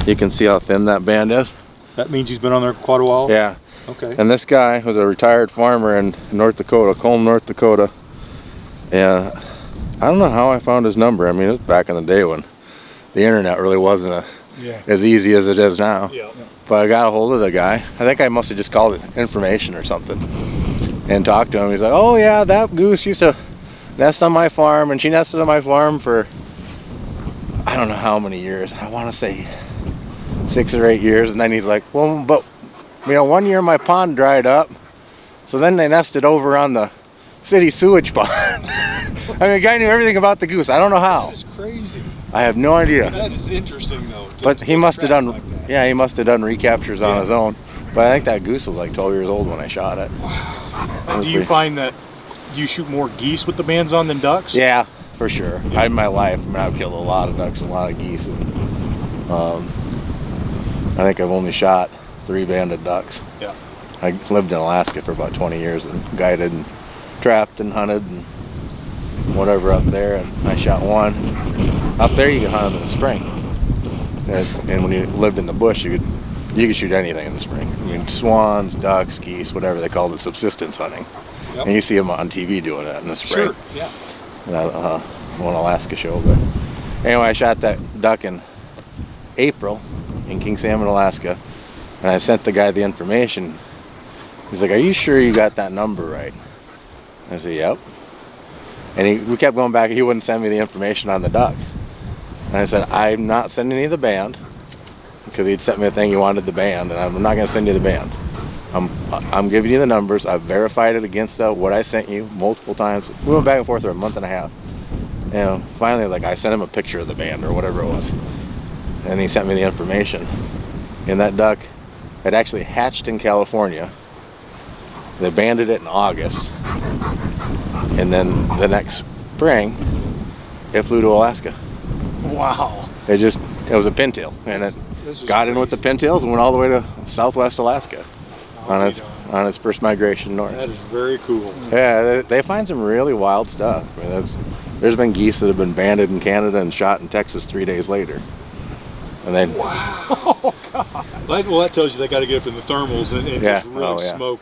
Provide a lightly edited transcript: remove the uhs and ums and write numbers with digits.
You can see how thin that band is. That means he's been on there quite a while? Yeah. Okay. And this guy was a retired farmer in North Dakota, Colm, North Dakota. And I don't know how I found his number. I mean, it was back in the day when the internet really wasn't as easy as it is now. Yeah. But I got a hold of the guy. I think I must have just called it information or something and talked to him. He's like, oh yeah, that goose used to nest on my farm, and she nested on my farm for I don't know how many years. I want to say 6 or 8 years. And then he's like, well, but you know, one year my pond dried up, so then they nested over on the city sewage pond. I mean, the guy knew everything about the goose. I don't know how. That is crazy. I have no idea. That is interesting though. But he must have done, yeah, he must have done recaptures on his own. But I think that goose was like 12 years old when I shot it. Wow. Do you find that you shoot more geese with the bands on than ducks? Yeah, for sure. In my life, I mean, I've killed a lot of ducks and a lot of geese. And, I think I've only shot 3 banded ducks. Yeah. I lived in Alaska for about 20 years and guided and trapped and hunted and whatever up there, and I shot 1. Up there you can hunt them in the spring. And when you lived in the bush, you could shoot anything in the spring. I mean, swans, ducks, geese, whatever they call it, subsistence hunting. Yep. And you see them on TV doing that in the spring. Sure, yeah. One Alaska show. But anyway, I shot that duck in April in King Salmon, Alaska, and I sent the guy the information. He's like, are you sure you got that number right? I said, yep. And we kept going back. He wouldn't send me the information on the duck. And I said, I'm not sending you the band, because he'd sent me a thing he wanted the band, and I'm not going to send you the band. I'm giving you the numbers. I've verified it against what I sent you multiple times. We went back and forth for a month and a half. And finally, like, I sent him a picture of the band or whatever it was. And he sent me the information. And that duck had actually hatched in California. They banded it in August. And then the next spring, it flew to Alaska. Wow. It was a pintail. And it got in with the pintails and went all the way to southwest Alaska on its first migration north. That is very cool. Yeah, they find some really wild stuff. I mean, there's been geese that have been banded in Canada and shot in Texas 3 days later. And then, wow. Oh, God. Well, that tells you they got to get up in the thermals and just really smoke.